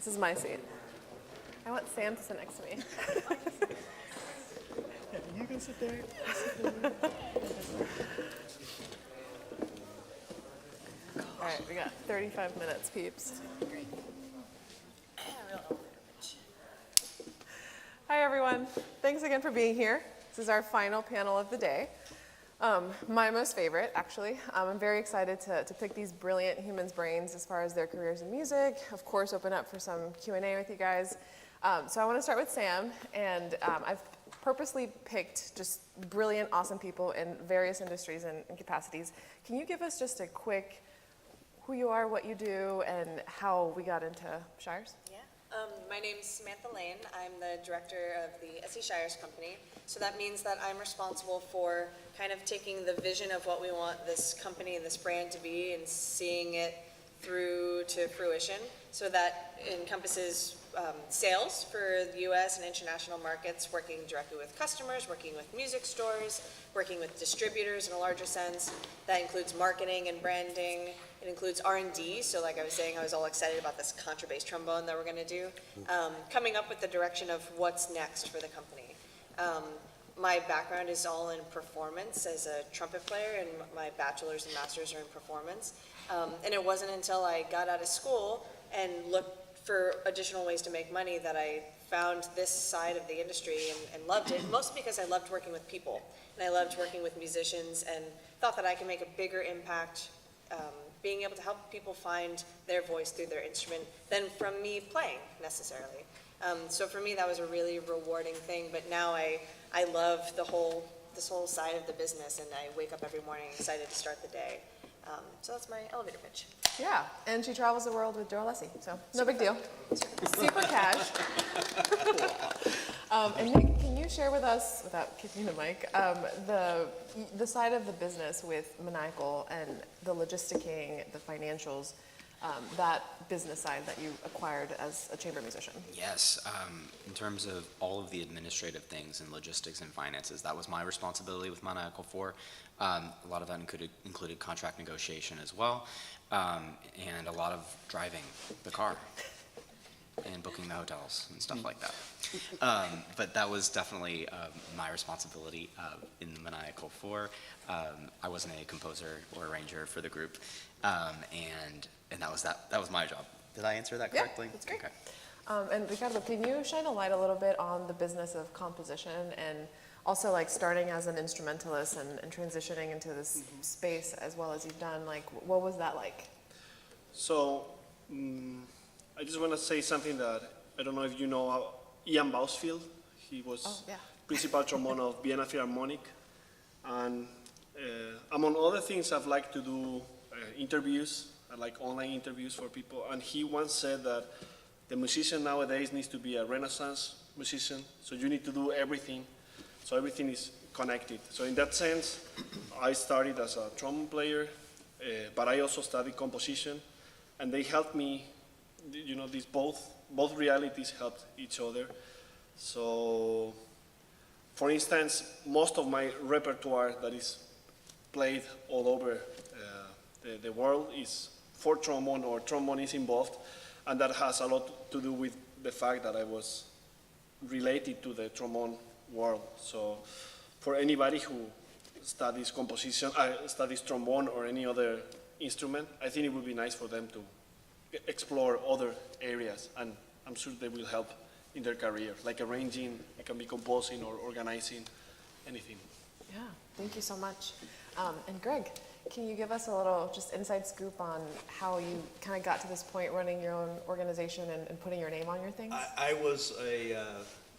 This is my seat. I want Sam to sit next to me. Yeah, you can sit there. All right, we got 35 minutes, peeps. Great. Real elevator pitch. Hi, everyone. Thanks again for being here. This is our final panel of the day. My most favorite, actually. I'm very excited to pick these brilliant humans' brains as far as their careers in music. Of course, open up for some Q&A with you guys. So I want to start with Sam, and I've purposely picked just brilliant, awesome people in various industries and capacities. Can you give us just a quick who you are, what you do, and how we got into Shires? Yeah. My name is Samantha Lane. I'm the director of the Shires company. So that means that I'm responsible for kind of taking the vision of what we want this company and this brand to be and seeing it through to fruition. So that encompasses sales for the US and international markets, working directly with customers, working with music stores, working with distributors in a larger sense. That includes marketing and branding. It includes R&D, so like I was saying, I was all excited about this contrabass trombone that we're going to do. Coming up with the direction of what's next for the company. My background is all in performance as a trumpet player, and my bachelor's and master's are in performance. And it wasn't until I got out of school and looked for additional ways to make money that I found this side of the industry and loved it, mostly because I loved working with people. And I loved working with musicians and thought that I could make a bigger impact being able to help people find their voice through their instrument than from me playing necessarily. So for me, that was a really rewarding thing. But now I love this whole side of the business, and I wake up every morning excited to start the day. So that's my elevator pitch. Yeah, and she travels the world with Joe Alessi, so no big deal. Super cash. And Nick, can you share with us, without kicking the mic, the side of the business with Maniacal and the logisticking, the financials, that business side that you acquired as a chamber musician? Yes, in terms of all of the administrative things and logistics and finances, that was my responsibility with Maniacal 4. A lot of that included contract negotiation as well, and a lot of driving the car and booking the hotels and stuff like that. But that was definitely my responsibility in the Maniacal 4. I wasn't a composer or arranger for the group, and that was my job. Did I answer that correctly? Yeah, that's great. Okay. And Ricardo, can you shine a light a little bit on the business of composition and also like starting as an instrumentalist and transitioning into this space as well as you've done? Like, what was that like? So, I just want to say something that I don't know if you know Ian Bausfield. He was principal trombone of Vienna Philharmonic. And among other things, I've liked to do interviews. I like online interviews for people. And he once said that the musician nowadays needs to be a Renaissance musician. So you need to do everything. So everything is connected. So in that sense, I started as a trombone player, but I also studied composition. And they helped me, you know, these both realities helped each other. So, for instance, most of my repertoire that is played all over the world is for trombone, or trombone is involved, and that has a lot to do with the fact that I was related to the trombone world. So, for anybody who studies composition, studies trombone or any other instrument, I think it would be nice for them to explore other areas, and I'm sure they will help in their career, like arranging, it can be composing or organizing, anything. Yeah, thank you so much. And Greg, can you give us a little just inside scoop on how you kind of got to this point running your own organization and putting your name on your things? I was a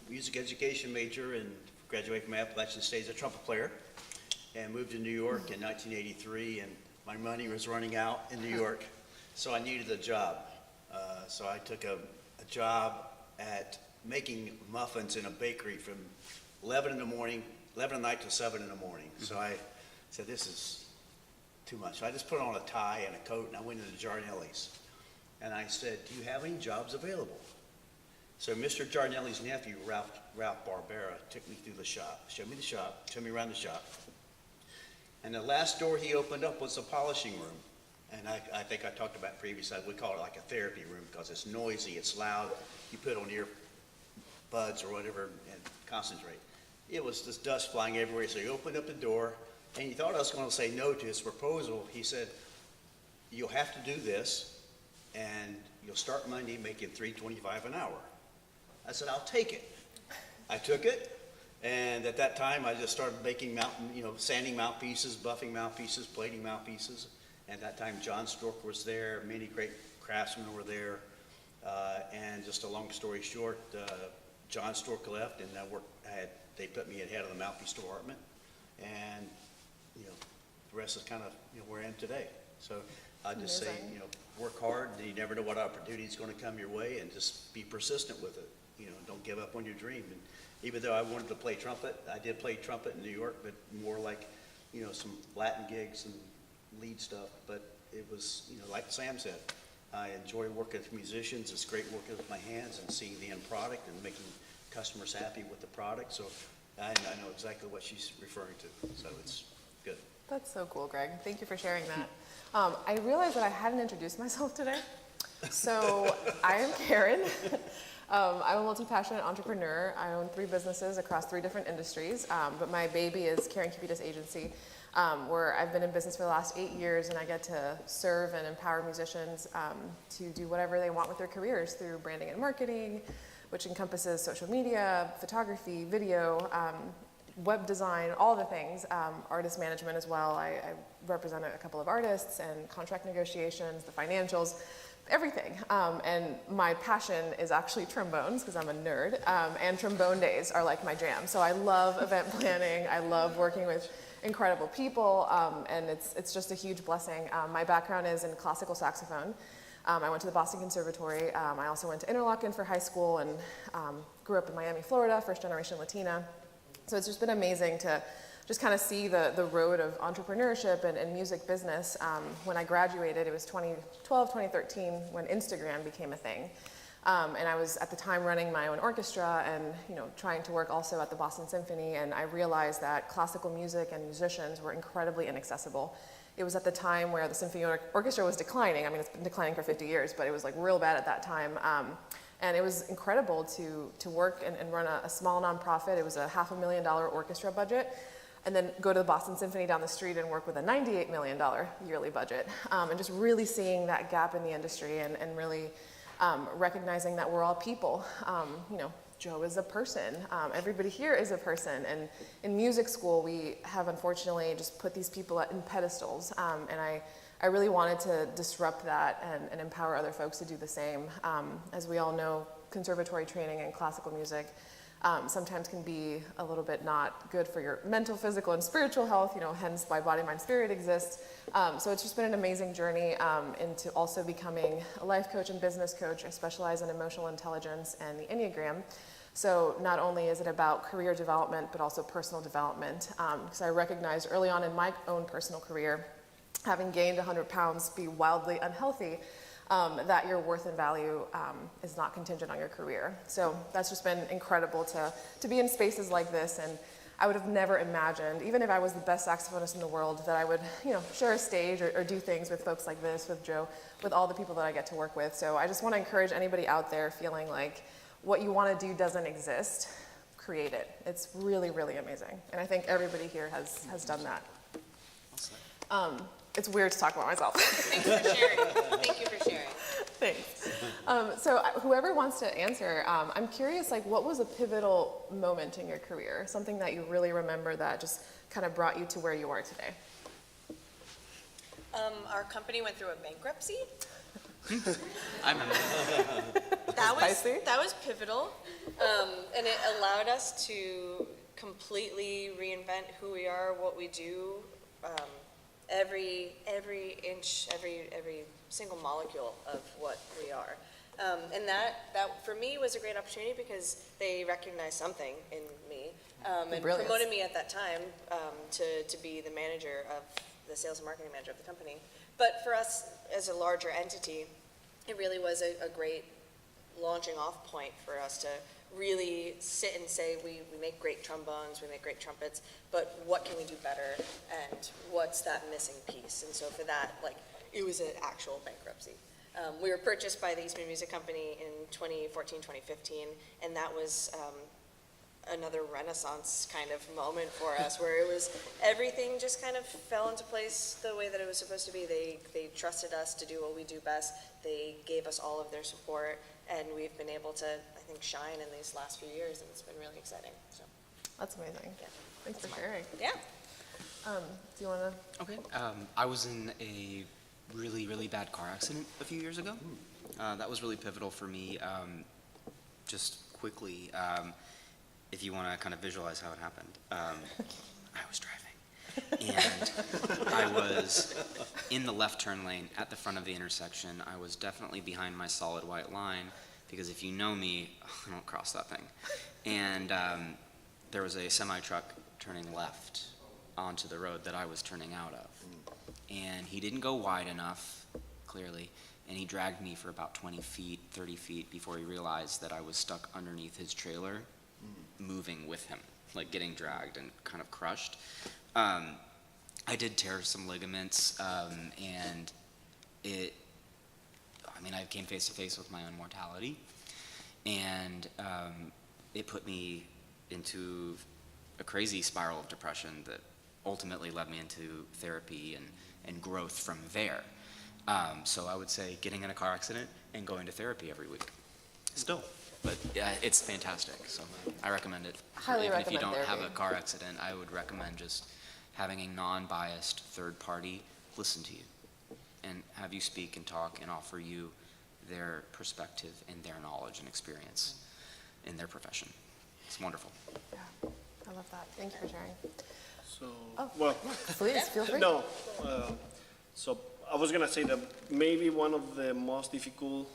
music education major and graduated from Appalachian State as a trumpet player, and moved to New York in 1983, and my money was running out in New York, so I needed a job. So I took a job at making muffins in a bakery from 11 at night till 7 in the morning. So I said, this is too much. So I just put on a tie and a coat, and I went into Giarnelli's. And I said, do you have any jobs available? So Mr. Giarnelli's nephew, Ralph Barbera, took me through the shop, showed me the shop, showed me around the shop. And the last door he opened up was the polishing room. And I think I talked about previously, we call it like a therapy room because it's noisy, it's loud. You put on earbuds or whatever and concentrate. It was just dust flying everywhere. So he opened up the door and he thought I was going to say no to his proposal. He said, "You'll have to do this and you'll start Monday making $3.25 an hour." I said, "I'll take it." I took it. And at that time, I just started making sanding mouthpieces, buffing mouthpieces, plating mouthpieces. At that time, John Stork was there, many great craftsmen were there. And just a long story short, John Stork left and they put me at head of the mouthpiece department. And, the rest is kind of, where I am today. So I just say, work hard. You never know what opportunity is going to come your way and just be persistent with it. Don't give up on your dream. And even though I wanted to play trumpet, I did play trumpet in New York, but more like, some Latin gigs and lead stuff. But it was, like Sam said, I enjoy working with musicians. It's great working with my hands and seeing the end product and making customers happy with the product. So I know exactly what she's referring to. So it's good. That's so cool, Greg. Thank you for sharing that. I realized that I hadn't introduced myself today. So I am Karen. I'm a multi-passionate entrepreneur. I own 3 businesses across 3 different industries, but my baby is Karen Kapitas Agency, where I've been in business for the last 8 years, and I get to serve and empower musicians to do whatever they want with their careers through branding and marketing, which encompasses social media, photography, video, web design, all the things, artist management as well. I represent a couple of artists and contract negotiations, the financials, everything. And my passion is actually trombones because I'm a nerd, and trombone days are like my jam. So I love event planning. I love working with incredible people, and it's just a huge blessing. My background is in classical saxophone. I went to the Boston Conservatory. I also went to Interlochen for high school and grew up in Miami, Florida, first generation Latina. So it's just been amazing to just kind of see the road of entrepreneurship and music business. When I graduated, it was 2012, 2013, when Instagram became a thing. And I was at the time running my own orchestra and trying to work also at the Boston Symphony, and I realized that classical music and musicians were incredibly inaccessible. It was at the time where the symphony orchestra was declining. I mean, it's been declining for 50 years, but it was like real bad at that time. And it was incredible to work and run a small nonprofit. It was a $500,000 orchestra budget, and then go to the Boston Symphony down the street and work with a $98 million yearly budget. And just really seeing that gap in the industry and really recognizing that we're all people. Joe is a person. Everybody here is a person. And in music school, we have unfortunately just put these people in pedestals. And I really wanted to disrupt that and empower other folks to do the same. As we all know, conservatory training in classical music sometimes can be a little bit not good for your mental, physical, and spiritual health, hence why Body, Mind, Spirit exists. So it's just been an amazing journey into also becoming a life coach and business coach. I specialize in emotional intelligence and the Enneagram. So not only is it about career development, but also personal development. Because I recognized early on in my own personal career, having gained 100 pounds, be wildly unhealthy, that your worth and value is not contingent on your career. So that's just been incredible to be in spaces like this. And I would have never imagined, even if I was the best saxophonist in the world, that I would share a stage or do things with folks like this, with Joe, with all the people that I get to work with. So I just want to encourage anybody out there feeling like what you want to do doesn't exist, create it. It's really, really amazing. And I think everybody here has done that. It's weird to talk about myself. Thank you for sharing. Thank you for sharing. Thanks. So whoever wants to answer, I'm curious, what was a pivotal moment in your career? Something that you really remember that just kind of brought you to where you are today? Our company went through a bankruptcy. I'm That was pivotal, and it allowed us to completely reinvent who we are, what we do. Every inch, every single molecule of what we are. And that for me was a great opportunity because they recognized something in me and Brilliant. promoted me at that time to be the manager of the sales and marketing manager of the company. But for us as a larger entity, it really was a great launching off point for us to really sit and say, we make great trombones, we make great trumpets, but what can we do better, and what's that missing piece? And so for that, it was an actual bankruptcy. We were purchased by the Eastman Music Company in 2014, 2015, and that was another renaissance kind of moment for us, where it was, everything just kind of fell into place the way that it was supposed to be. They trusted us to do what we do best. They gave us all of their support, and we've been able to, I think, shine in these last few years, and it's been really exciting. So, That's amazing. yeah. Thanks for sharing. Yeah. Do you want to? Okay. I was in a really, really bad car accident a few years ago. That was really pivotal for me. Just quickly, if you want to kind of visualize how it happened, I was driving, and I was in the left turn lane at the front of the intersection. I was definitely behind my solid white line, because if you know me, I don't cross that thing. And there was a semi-truck turning left onto the road that I was turning out of. And he didn't go wide enough, clearly, and he dragged me for about 20 feet, 30 feet before he realized that I was stuck underneath his trailer, moving with him, like getting dragged and kind of crushed. I did tear some ligaments, and I came face to face with my own mortality, and it put me into a crazy spiral of depression that ultimately led me into therapy and growth from there. So I would say getting in a car accident and going to therapy every week. Still. But yeah, it's fantastic, so I recommend it. Highly Even if you recommend don't have a therapy. car accident, I would recommend just having a non-biased third party listen to you and have you speak and talk and offer you their perspective and their knowledge and experience in their profession. It's wonderful. Yeah, I love that. Thank you for sharing. So, Oh, well, Please, feel free. no. So I was gonna say that maybe one of the most difficult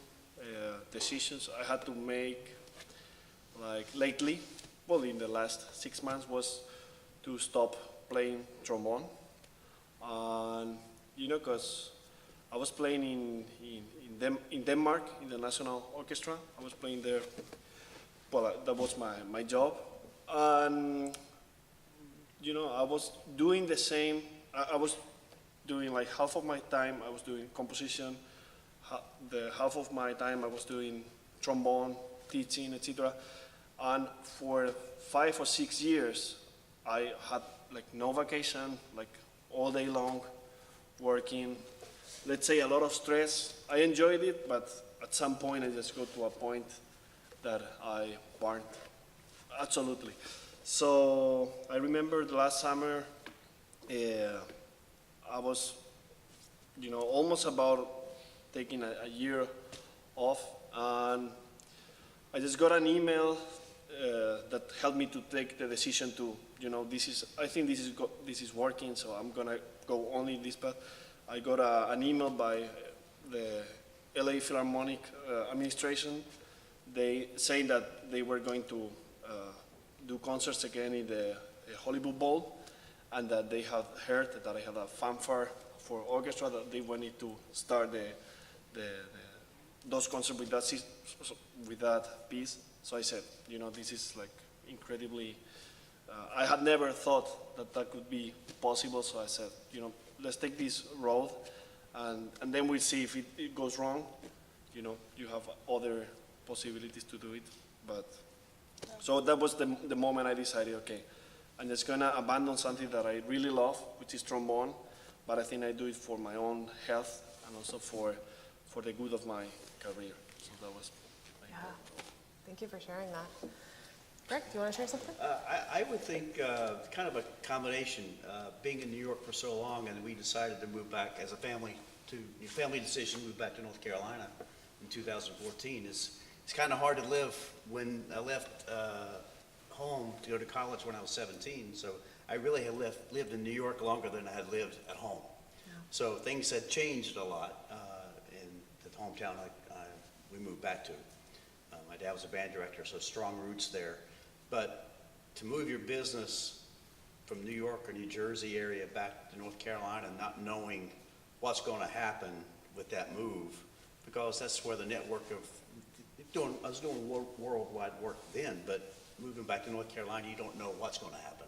decisions I had to make, like lately, well, in the last 6 months, was to stop playing trombone. And because I was playing in Denmark in the National Orchestra. I was playing there. Well, that was my job, and I was doing the same. I was doing like half of my time I was doing composition, the half of my time I was doing trombone, teaching, etc. And for 5 or 6 years, I had like no vacation, like all day long, working. Let's say a lot of stress. I enjoyed it, but at some point I just got to a point that I burned. Absolutely. So I remember the last summer, I was, almost about taking a year off, and I just got an email that helped me to take the decision to, I think this is working, so I'm gonna go only this path. I got an email by the LA Philharmonic administration. They saying that they were going to do concerts again in the Hollywood Bowl, and that they had heard that I had a fanfare for orchestra, that they wanted to start those concerts with that piece. So I said, this is like incredibly, I had never thought that could be possible, so I said, let's take this road, and then we'll see if it goes wrong. You have other possibilities to do it, but so that was the moment I decided, okay, I'm just gonna abandon something that I really love, which is trombone, but I think I do it for my own health and also for the good of my career. So that was Yeah. Thank you for sharing that. Greg, do you want to share something? I would think kind of a combination, being in New York for so long, and we decided to move back as a family family decision, move back to North Carolina in 2014. It's kind of hard to live when I left home to go to college when I was 17. So I really had lived in New York longer than I had lived at home. Yeah. So things had changed a lot in the hometown we moved back to. My dad was a band director, so strong roots there. But to move your business from New York or New Jersey area back to North Carolina, not knowing what's going to happen with that move, because that's where the network of I was doing worldwide work then, but moving back to North Carolina, you don't know what's going to happen.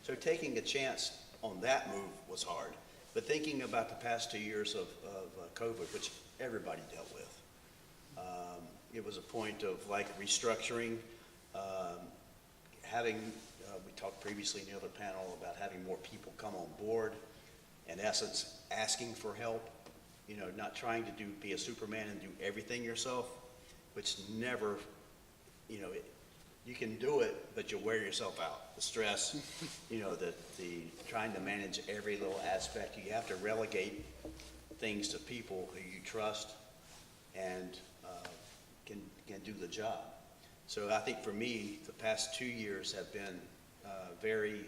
So taking a chance on that move was hard. But thinking about the past 2 years of COVID, which everybody dealt with, it was a point of like restructuring, having, we talked previously in the other panel about having more people come on board, in essence, asking for help, you know, not trying to be a Superman and do everything yourself, which never, you know, you can do it, but you'll wear yourself out. The stress, you know, the trying to manage every little aspect. You have to relegate things to people who you trust and can do the job. So I think for me, the past 2 years have been a very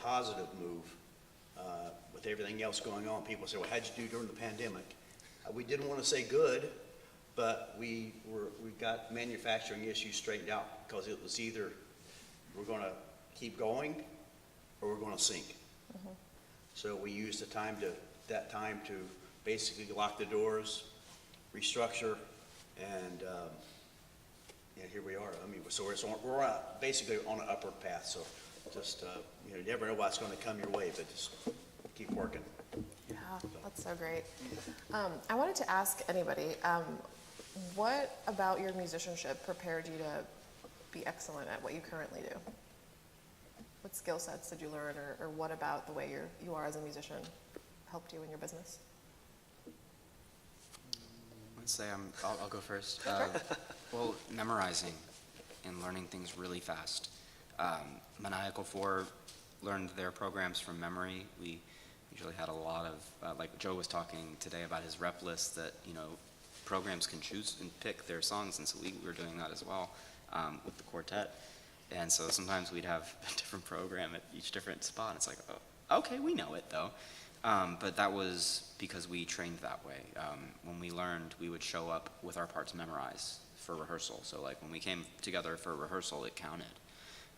positive move. With everything else going on, people say, well, how'd you do during the pandemic? We didn't want to say good, but we got manufacturing issues straightened out because it was either we're going to keep going or we're going to sink. Mm-hmm. So we used that time to basically lock the doors, restructure, and here we are. I mean, so we're basically on an upward path. So just you know, you never know what's going to come your way, but just keep working. Yeah, that's so great. I wanted to ask anybody, what about your musicianship prepared you to be excellent at what you currently do? What skill sets did you learn, or what about the way you are as a musician helped you in your business? Let's say I'll go first. Sure. Well, memorizing and learning things really fast. Maniacal 4 learned their programs from memory. We usually had a lot of, like Joe was talking today about his rep list, that, you know, programs can choose and pick their songs, and so we were doing that as well with the quartet. And so sometimes we'd have a different program at each different spot. And it's like, oh, okay, we know it though. But that was because we trained that way. When we learned, we would show up with our parts memorized for rehearsal. So like when we came together for rehearsal, it counted.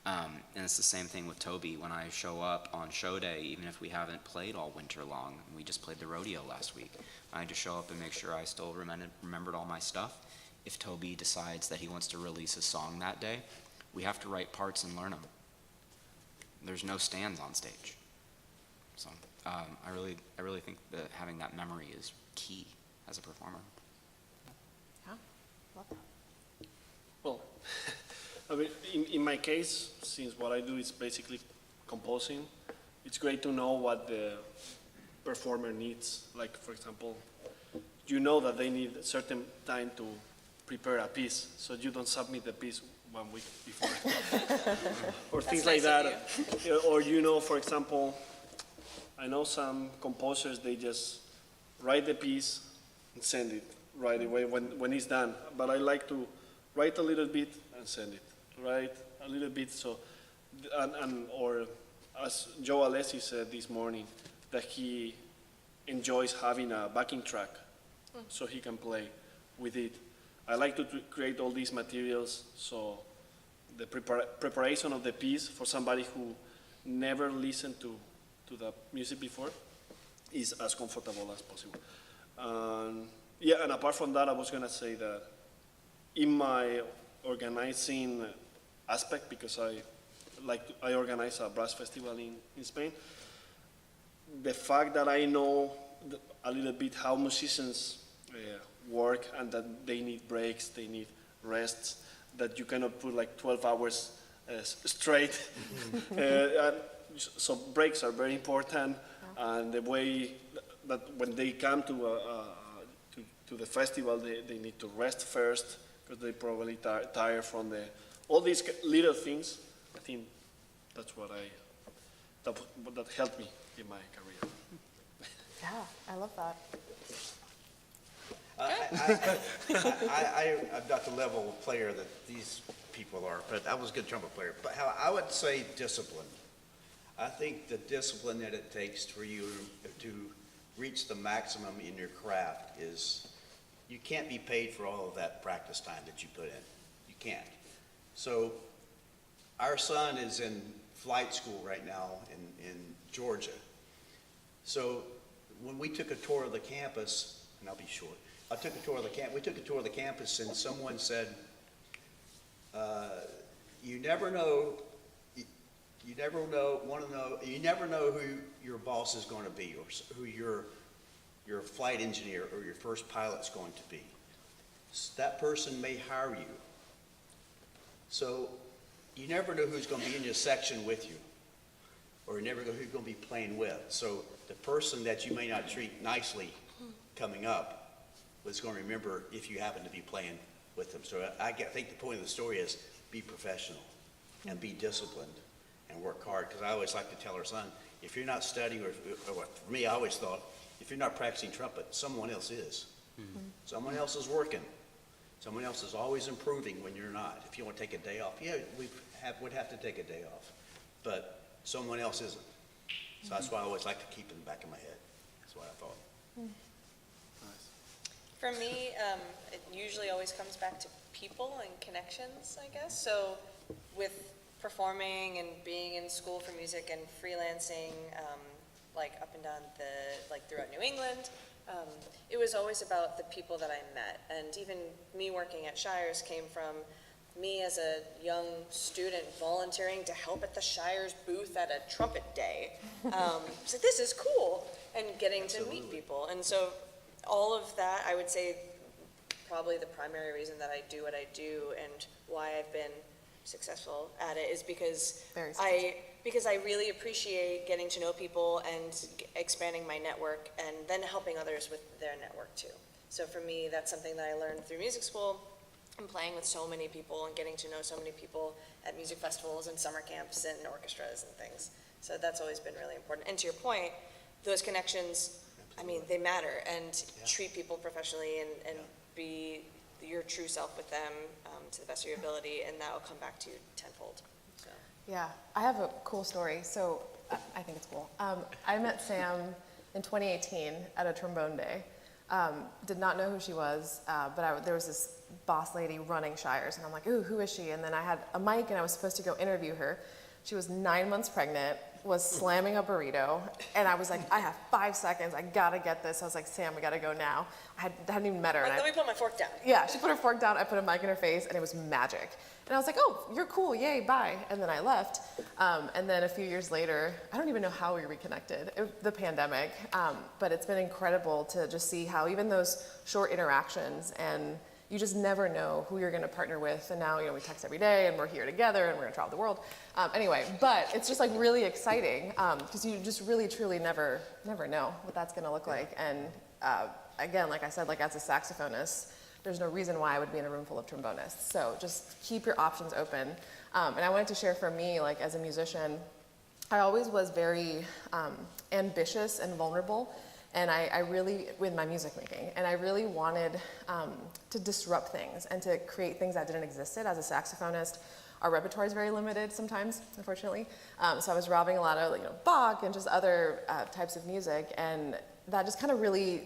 And it's the same thing with Toby. When I show up on show day, even if we haven't played all winter long, we just played the rodeo last week, I just show up and make sure I still remembered all my stuff. If Toby decides that he wants to release a song that day, we have to write parts and learn them. There's no stands on stage. So I really think that having that memory is key as a performer. Yeah, love that. Well, I mean, in my case, since what I do is basically composing, it's great to know what the performer needs. Like, for example, you know that they need a certain time to prepare a piece, so you don't submit the piece 1 week before. Or things like that. Or, you know, for example, I know some composers, they just write the piece and send it right away when it's done. But I like to write a little bit and send it. Write a little bit, so, or as Joe Alessi said this morning, that he enjoys having a backing track so he can play with it. I like to create all these materials, so the preparation of the piece for somebody who never listened to the music before is as comfortable as possible. Yeah, and apart from that, I was gonna say that in my organizing aspect, because I organize a brass festival in Spain, the fact that I know a little bit how musicians work and that they need breaks, they need rests, that you cannot put like 12 hours straight. So breaks are very important, and the way that when they come to the festival, they need to rest first because they probably tired from all these little things. I think that's that helped me in my career. Yeah, I love that. I'm not the level of player that these people are, but I was a good trumpet player. But how I would say discipline. I think the discipline that it takes for you to reach the maximum in your craft is, you can't be paid for all of that practice time that you put in. You can't. So our son is in flight school right now in Georgia. So when we took a tour of the campus, and I'll be short, we took a tour of the campus, and someone said, you never know, You never you never know who your boss is going to be, or who your flight engineer or your first pilot's going to be. That person may hire you. So you never know who's going to be in your section with you, or you never know who you're going to be playing with. So the person that you may not treat nicely coming up was going to remember if you happen to be playing with them. So I think the point of the story is be professional and be disciplined and work hard. Because I always like to tell our son, if you're not studying, or for me, I always thought, if you're not practicing trumpet, someone else is. Mm-hmm. Someone else is working. Someone else is always improving when you're not. If you want to take a day off, yeah, would have to take a day off, but someone else isn't. So that's why I always like to keep in the back of my head. That's what I thought. Nice. For me, it usually always comes back to people and connections, I guess. So with performing and being in school for music and freelancing, like up and down throughout New England, it was always about the people that I met. And even me working at Shires came from me as a young student volunteering to help at the Shires booth at a trumpet day. It's like, this is cool, and getting to meet people. And so all of that, I would say, probably the primary reason that I do what I do and why I've been successful at it is because I really appreciate getting to know people and expanding my network, and then helping others with their network too. So for me, that's something that I learned through music school and playing with so many people and getting to know so many people at music festivals and summer camps and orchestras and things. So that's always been really important. And to your point, those connections, I mean, they matter, and treat people professionally and be your true self with them to the best of your ability, and that will come back to you tenfold. So. Yeah, I have a cool story. So I think it's cool. I met Sam in 2018 at a trombone day. Did not know who she was, but there was this boss lady running Shires, and I'm like, ooh, who is she? And then I had a mic, and I was supposed to go interview her. She was 9 months pregnant, was slamming a burrito, and I was like, I have 5 seconds, I gotta get this. I was like, Sam, we gotta go now. I hadn't even met her. Let me put my fork down. Yeah, she put her fork down, I put a mic in her face, and it was magic. And I was like, oh, you're cool, yay, bye. And then I left. And then a few years later, I don't even know how we reconnected, the pandemic, but it's been incredible to just see how even those short interactions, and you just never know who you're gonna partner with. And now, we text every day, and we're here together, and we're gonna travel the world. Anyway, but it's just like really exciting, because you just really, truly never know what that's gonna look like. And again, like I said, like as a saxophonist, there's no reason why I would be in a room full of trombonists. So just keep your options open. And I wanted to share for me, like as a musician, I always was very ambitious and vulnerable. And I really, with my music making, and I really wanted to disrupt things and to create things that didn't exist. As a saxophonist, our repertoire is very limited sometimes, unfortunately. So I was robbing a lot of Bach and just other types of music, and that just kind of really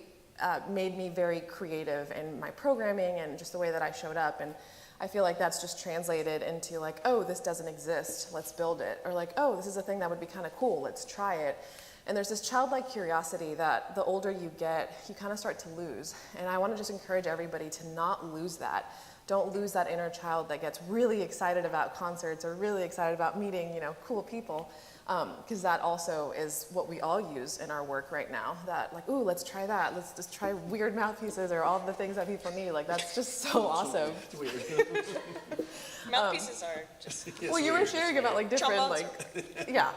made me very creative in my programming and just the way that I showed up. And I feel like that's just translated into like, oh, this doesn't exist, let's build it. Or like, oh, this is a thing that would be kind of cool, let's try it. And there's this childlike curiosity that the older you get, you kind of start to lose. And I want to just encourage everybody to not lose that. Don't lose that inner child that gets really excited about concerts or really excited about meeting, cool people. Because that also is what we all use in our work right now. That like, ooh, let's try that. Let's just try weird mouthpieces or all the things that people need. Like that's just so awesome. Mouthpieces are just. Well, you were sharing about like different yeah.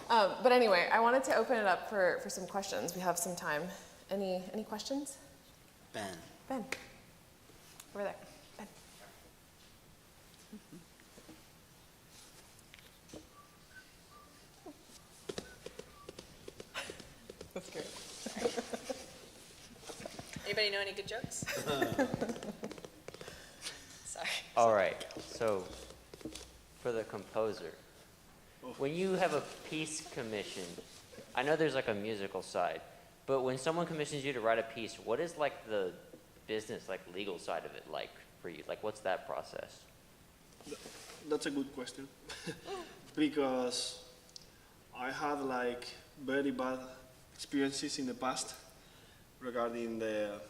But anyway, I wanted to open it up for some questions. We have some time. Any questions? Ben. Over there. Ben. That's good. Anybody know any good jokes? Sorry. All right, so for the composer, when you have a piece commissioned, I know there's like a musical side, but when someone commissions you to write a piece, what is like the business, like legal side of it like for you? Like what's that process? That's a good question. Because I had like very bad experiences in the past regarding the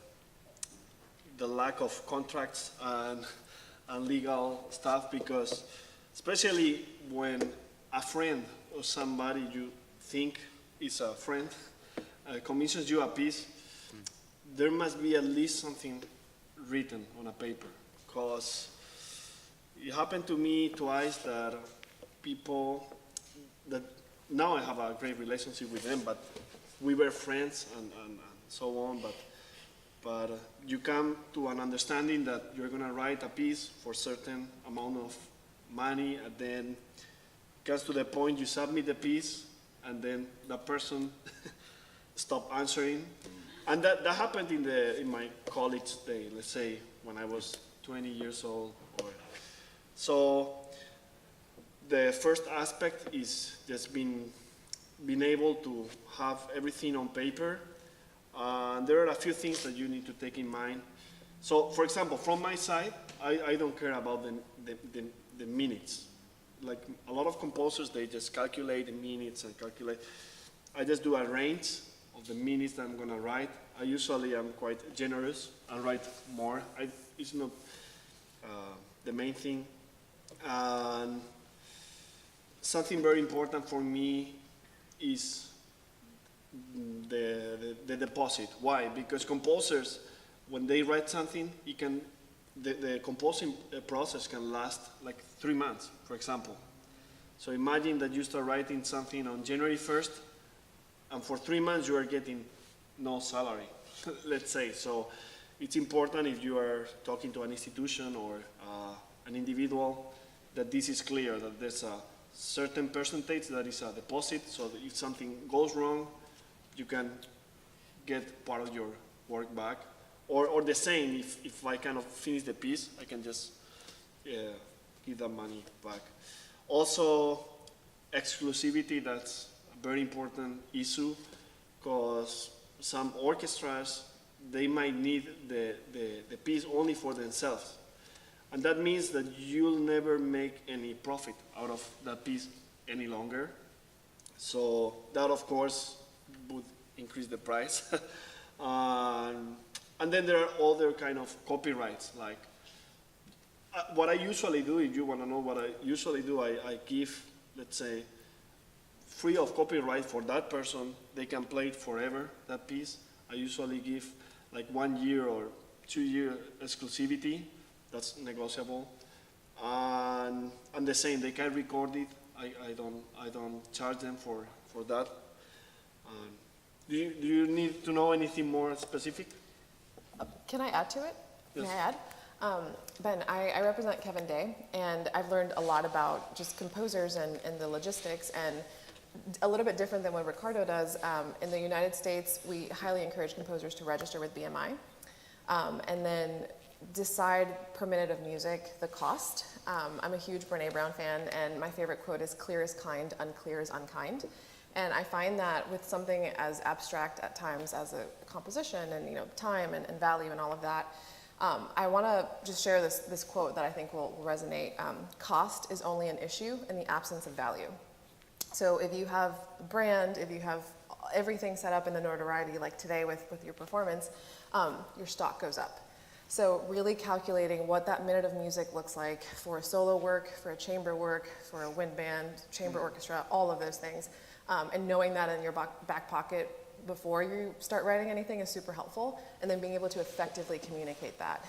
lack of contracts and legal stuff, because especially when a friend or somebody you think is a friend commissions you a piece, there must be at least something written on a paper, because it happened to me twice that people that now I have a great relationship with them, but we were friends and so on, but you come to an understanding that you're gonna write a piece for certain amount of money, and then it comes to the point you submit the piece, and then the person stop answering. And that happened in my college day, let's say when I was 20 years old. So the first aspect is just being able to have everything on paper. There are a few things that you need to take in mind. So, for example, from my side, I don't care about the minutes. Like a lot of composers, they just calculate the minutes and calculate. I just do a range of the minutes that I'm gonna write. I usually am quite generous. I write more. It's not the main thing. And something very important for me is the deposit. Why? Because composers, when they write something, the composing process can last like 3 months, for example. So imagine that you start writing something on January 1st, and for 3 months you are getting no salary, let's say. So it's important, if you are talking to an institution or an individual, that this is clear, that there's a certain percentage that is a deposit, so that if something goes wrong, you can get part of your work back. Or the same, if I kind of finish the piece, I can just give that money back. Also, exclusivity, that's a very important issue, because some orchestras, they might need the piece only for themselves. And that means that you'll never make any profit out of that piece any longer. So that, of course, would increase the price. And then there are other kind of copyrights, like what I usually do, if you want to know what I usually do, I give, let's say, free of copyright for that person. They can play it forever, that piece. I usually give like 1 year or 2 year exclusivity. That's negotiable. And the same, they can record it. I don't charge them for that. Do you need to know anything more specific? Can I add to it? Yes. May I add? Ben, I represent Kevin Day, and I've learned a lot about just composers and the logistics, and a little bit different than what Ricardo does. In the United States, we highly encourage composers to register with BMI, and then decide per minute of music the cost. I'm a huge Brené Brown fan, and my favorite quote is, "Clear is kind, unclear is unkind." And I find that with something as abstract at times as a composition and time and value and all of that, I want to just share this quote that I think will resonate. Cost is only an issue in the absence of value. So if you have a brand, if you have everything set up in the notoriety like today with your performance, your stock goes up. So really calculating what that minute of music looks like for a solo work, for a chamber work, for a wind band, chamber orchestra, all of those things. And knowing that in your back pocket before you start writing anything is super helpful, and then being able to effectively communicate that.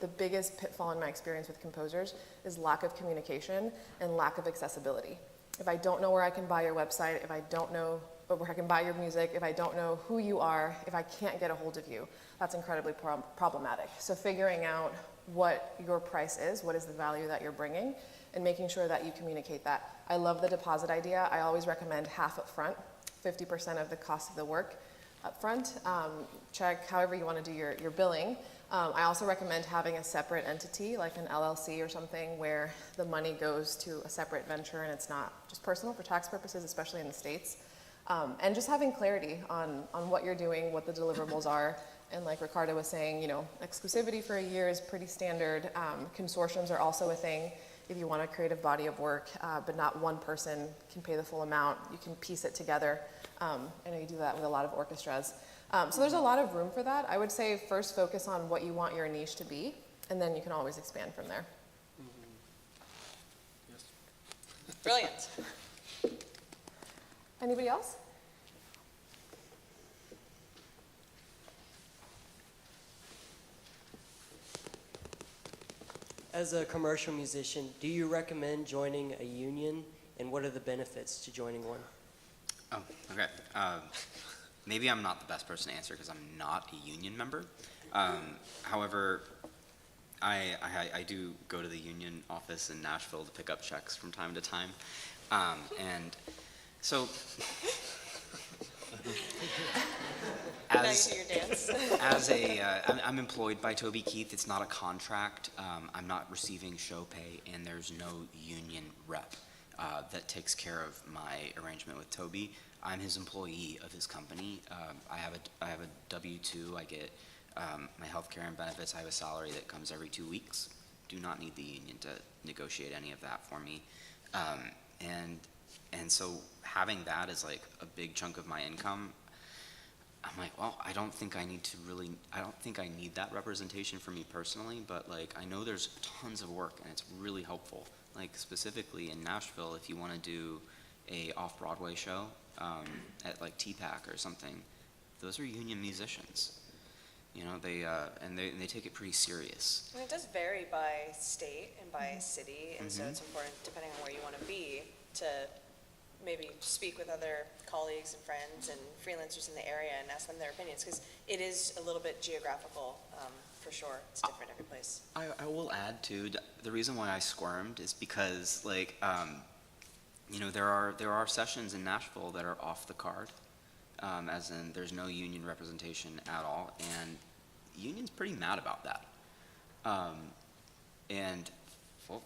The biggest pitfall in my experience with composers is lack of communication and lack of accessibility. If I don't know where I can buy your website, if I don't know where I can buy your music, if I don't know who you are, if I can't get a hold of you, that's incredibly problematic. So figuring out what your price is, what is the value that you're bringing, and making sure that you communicate that. I love the deposit idea. I always recommend half up front, 50% of the cost of the work up front. Check however you want to do your billing. I also recommend having a separate entity, like an LLC or something, where the money goes to a separate venture and it's not just personal for tax purposes, especially in the States. And just having clarity on what you're doing, what the deliverables are. And like Ricardo was saying, exclusivity for a year is pretty standard. Consortiums are also a thing. If you want a creative body of work, but not one person can pay the full amount, you can piece it together. I know you do that with a lot of orchestras. So there's a lot of room for that. I would say first focus on what you want your niche to be, and then you can always expand from there. Yes. Brilliant. Anybody else? As a commercial musician, do you recommend joining a union, and what are the benefits to joining one? Oh, okay. Maybe I'm not the best person to answer because I'm not a union member. However, I do go to the union office in Nashville to pick up checks from time to time. And so, Now you do your dance. I'm employed by Toby Keith. It's not a contract. I'm not receiving show pay, and there's no union rep that takes care of my arrangement with Toby. I'm his employee of his company. I have a W-2. I get my health care and benefits. I have a salary that comes every 2 weeks. Do not need the union to negotiate any of that for me. And so having that as like a big chunk of my income, I'm like, well, I don't think I need that representation for me personally, but like I know there's tons of work and it's really helpful. Like specifically in Nashville, if you want to do a off-Broadway show at like T-Pack or something, those are union musicians. You know, they take it pretty serious. And it does vary by state and by city, and so it's important, depending on where you want to be, to maybe speak with other colleagues and friends and freelancers in the area and ask them their opinions, because it is a little bit geographical, for sure. It's different every place. I will add too, the reason why I squirmed is because like, you know, there are sessions in Nashville that are off the card, as in there's no union representation at all, and the union's pretty mad about that. And well,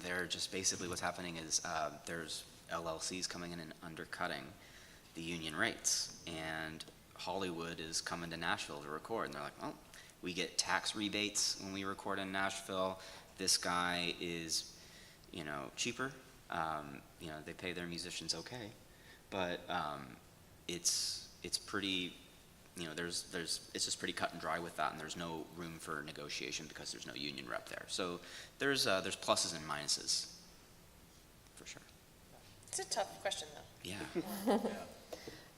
they're just basically what's happening is there's LLCs coming in and undercutting the union rates, and Hollywood is coming to Nashville to record, and they're like, well, we get tax rebates when we record in Nashville. This guy is, you know, cheaper. You know, they pay their musicians okay, but it's pretty, you know, it's just pretty cut and dry with that, and there's no room for negotiation because there's no union rep there. So there's pluses and minuses, for sure. It's a tough question, though. Yeah.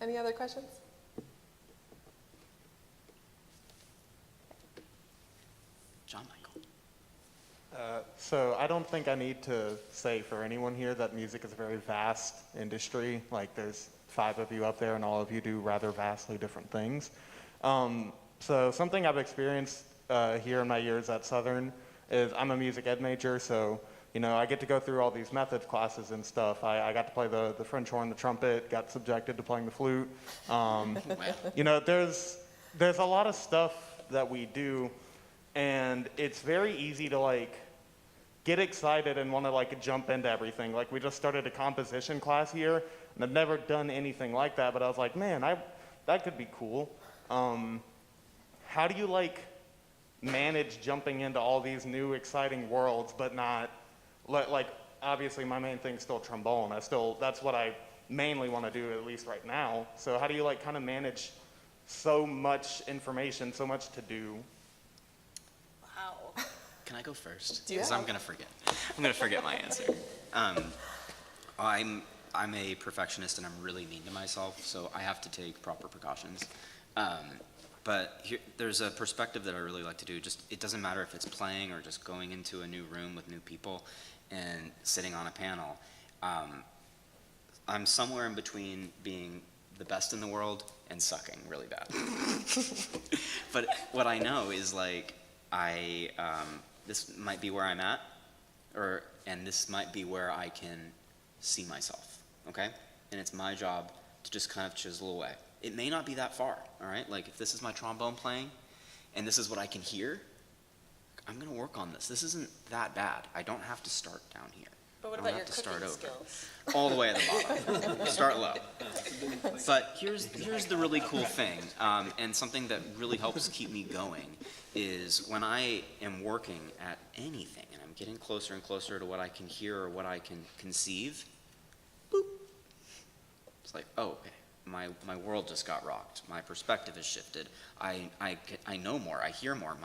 Any other questions? John Michael. So I don't think I need to say for anyone here that music is a very vast industry. Like there's 5 of you up there and all of you do rather vastly different things. So something I've experienced here in my years at Southern is I'm a music ed major, so you know, I get to go through all these methods classes and stuff. I got to play the French horn, the trumpet, got subjected to playing the flute. You know, there's a lot of stuff that we do, and it's very easy to like get excited and want to like jump into everything. Like we just started a composition class here, and I've never done anything like that, but I was like, man, that could be cool. How do you like manage jumping into all these new exciting worlds, but not like obviously my main thing's still trombone. That's what I mainly want to do, at least right now. So how do you like kind of manage so much information, so much to do? Wow. Can I go first? Yeah. Because I'm gonna forget my answer. I'm a perfectionist and I'm really mean to myself, so I have to take proper precautions. But there's a perspective that I really like to do. Just it doesn't matter if it's playing or just going into a new room with new people and sitting on a panel. I'm somewhere in between being the best in the world and sucking really bad. But what I know is like this might be where I'm at, and this might be where I can see myself. Okay, and it's my job to just kind of chisel away. It may not be that far, all right? Like if this is my trombone playing and this is what I can hear, I'm gonna work on this. This isn't that bad. I don't have to start down here. But what I don't about your have to start cooking over. skills? All the way at the bottom. Start low. But here's the really cool thing, and something that really helps keep me going is when I am working at anything and I'm getting closer and closer to what I can hear or what I can conceive, boop. It's like, oh, okay. My world just got rocked. My perspective has shifted. I know more. I hear more.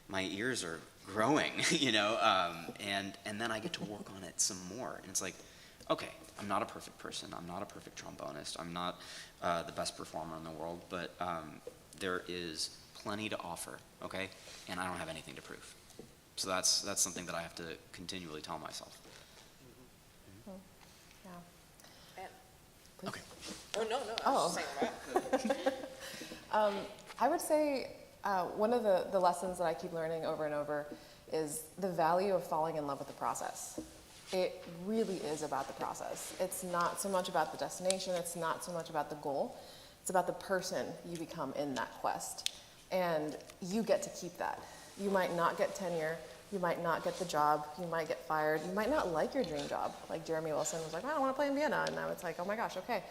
My ears are growing, you know, and then I get to work on it some more. And it's like, okay, I'm not a perfect person, I'm not a perfect trombonist, I'm not the best performer in the world, but there is plenty to offer, okay? And I don't have anything to prove. So that's something that I have to continually tell myself. Yeah. And- Okay. Oh, no, I was just saying that. I would say one of the lessons that I keep learning over and over is the value of falling in love with the process. It really is about the process. It's not so much about the destination, it's not so much about the goal, it's about the person you become in that quest. And you get to keep that. You might not get tenure, you might not get the job, you might get fired, you might not like your dream job. Like Jeremy Wilson was like, I don't want to play in Vienna, and now it's like, oh my gosh, okay.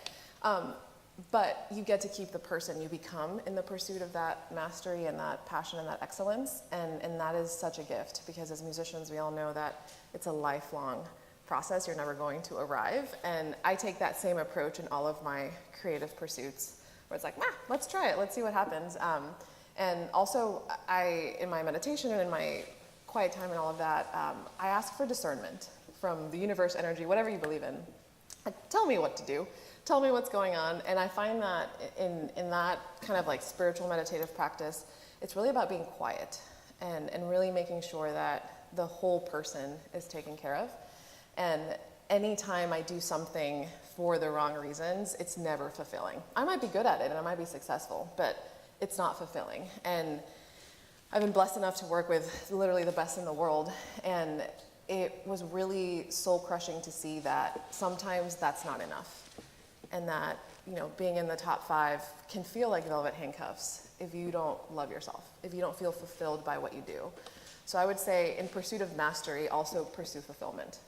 But you get to keep the person you become in the pursuit of that mastery and that passion and that excellence, and that is such a gift, because as musicians we all know that it's a lifelong process. You're never going to arrive, and I take that same approach in all of my creative pursuits, where it's like, let's try it, let's see what happens. And also, in my meditation and in my quiet time and all of that, I ask for discernment from the universe, energy, whatever you believe in. Like, tell me what to do. Tell me what's going on. And I find that in that kind of like spiritual meditative practice, it's really about being quiet and really making sure that the whole person is taken care of. And anytime I do something for the wrong reasons, it's never fulfilling. I might be good at it and I might be successful, but it's not fulfilling. And I've been blessed enough to work with literally the best in the world, and it was really soul crushing to see that sometimes that's not enough, and that, you know, being in the top 5 can feel like velvet handcuffs if you don't love yourself, if you don't feel fulfilled by what you do. So I would say, in pursuit of mastery, also pursue fulfillment.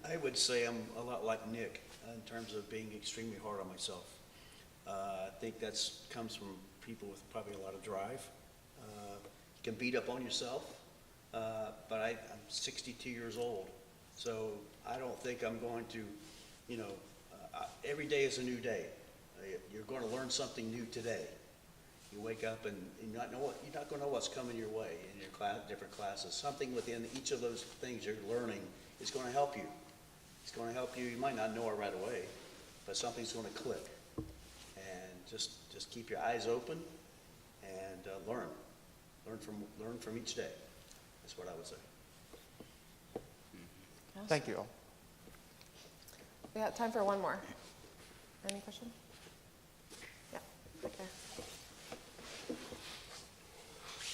I would say I'm a lot like Nick in terms of being extremely hard on myself. I think that comes from people with probably a lot of drive. You can beat up on yourself, but I'm 62 years old, so I don't think I'm going to, every day is a new day. You're going to learn something new today. You wake up and you're not going to know what's coming your way in your different classes. Something within each of those things you're learning is going to help you. It's going to help you. You might not know it right away, but something's going to click. And just keep your eyes open and learn. Learn from each day. That's what I would say. Thank you all. We got time for one more. Any question? Yeah, okay.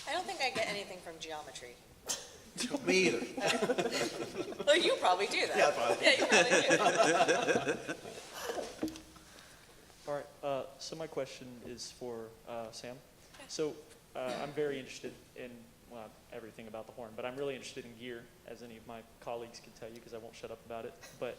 I don't think I get anything from geometry. Me either. Well, you probably do that. Yeah, probably. Yeah, you probably do. All right, so my question is for Sam. So I'm very interested in, well, everything about the horn, but I'm really interested in gear, as any of my colleagues can tell you, because I won't shut up about it. But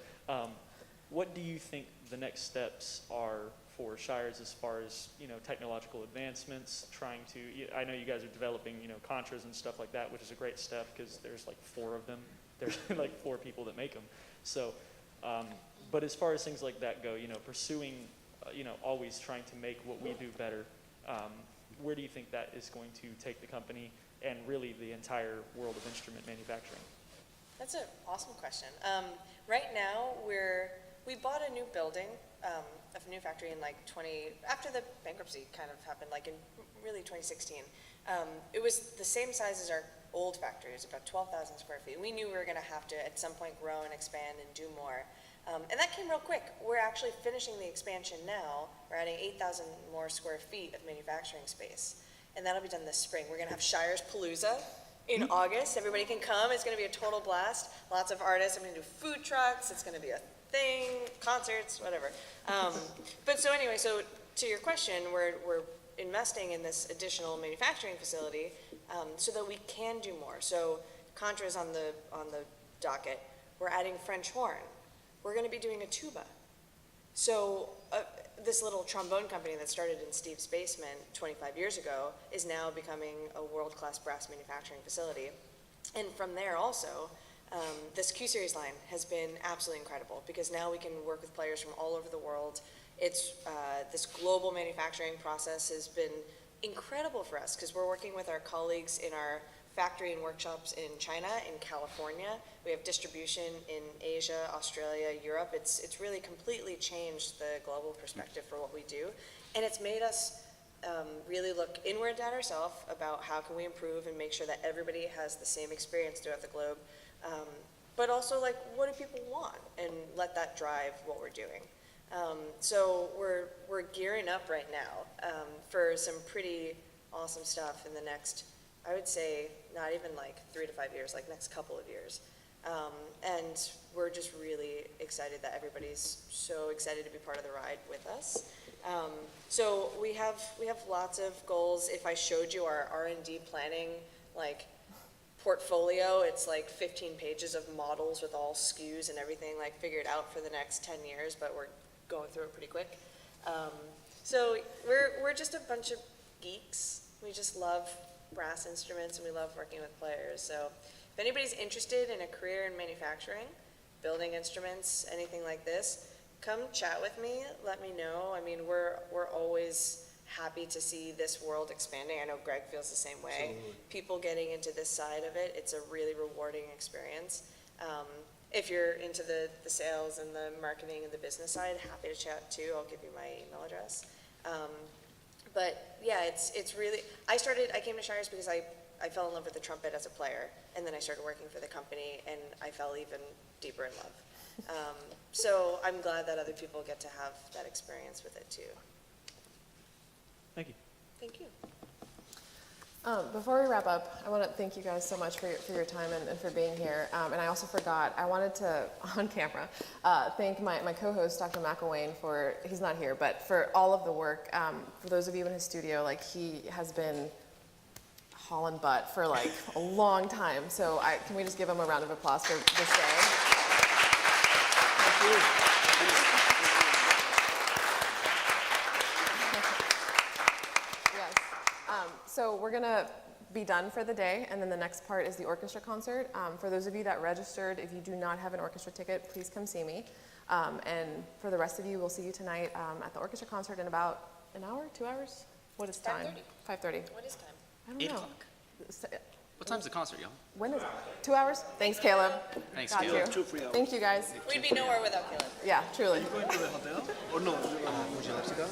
what do you think the next steps are for Shires as far as, technological advancements, trying to, I know you guys are developing, contras and stuff like that, which is a great step because there's like 4 of them. There's like 4 people that make them. So, but as far as things like that go, pursuing, always trying to make what we do better, where do you think that is going to take the company and really the entire world of instrument manufacturing? That's an awesome question. Right now, we bought a new building, a new factory in after the bankruptcy kind of happened, in really 2016. It was the same size as our old factory. It was about 12,000 square feet. We knew we were going to have to, at some point, grow and expand and do more. And that came real quick. We're actually finishing the expansion now. We're adding 8,000 more square feet of manufacturing space. And that'll be done this spring. We're going to have Shires Palooza in August. Everybody can come. It's going to be a total blast. Lots of artists. I'm going to do food trucks. It's going to be a thing, concerts, whatever. But so anyway, so to your question, we're investing in this additional manufacturing facility so that we can do more. So Contra's on the docket. We're adding French horn. We're going to be doing a tuba. So this little trombone company that started in Steve's basement 25 years ago is now becoming a world-class brass manufacturing facility. And from there also, this Q-Series line has been absolutely incredible because now we can work with players from all over the world. It's this global manufacturing process has been incredible for us because we're working with our colleagues in our factory and workshops in China, in California. We have distribution in Asia, Australia, Europe. It's really completely changed the global perspective for what we do. And it's made us really look inward at ourselves about how can we improve and make sure that everybody has the same experience throughout the globe. But also, like, what do people want? And let that drive what we're doing. So we're gearing up right now for some pretty awesome stuff in the next, I would say, not even like 3 to 5 years, like next couple of years. And we're just really excited that everybody's so excited to be part of the ride with us. So we have lots of goals. If I showed you our R&D planning, like, portfolio, it's like 15 pages of models with all SKUs and everything like figured out for the next 10 years, but we're going through it pretty quick. So we're just a bunch of geeks. We just love brass instruments and we love working with players. So if anybody's interested in a career in manufacturing, building instruments, anything like this, come chat with me, let me know. I mean, we're always happy to see this world expanding. I know Greg feels the same way. Absolutely. People getting into this side of it, it's a really rewarding experience. If you're into the sales and the marketing and the business side, happy to chat too. I'll give you my email address. But yeah, it's really, I came to Shires because I fell in love with the trumpet as a player, and then I started working for the company, and I fell even deeper in love. So I'm glad that other people get to have that experience with it too. Thank you. Thank you. Before we wrap up, I want to thank you guys so much for your time and for being here. And I also forgot, I wanted to, on camera, thank my co-host, Dr. McElwain, he's not here, but for all of the work. For those of you in his studio, like, he has been hauling butt for like a long time. So can we just give him a round of applause for this day? Thank you. So we're gonna be done for the day, and then the next part is the orchestra concert. For those of you that registered, if you do not have an orchestra ticket, please come see me. And for the rest of you, we'll see you tonight at the orchestra concert in about an hour, 2 hours? What is time? 5:30. 5:30. What is time? I don't 8 know. o'clock. What time's the concert, y'all? When is it? 2 hours? Thanks, Caleb. Thanks, Got Caleb. you. 2 free hours. Thank you, guys. We'd be nowhere without Caleb. Yeah, truly. Going to the hotel? Or no? Would you like to go?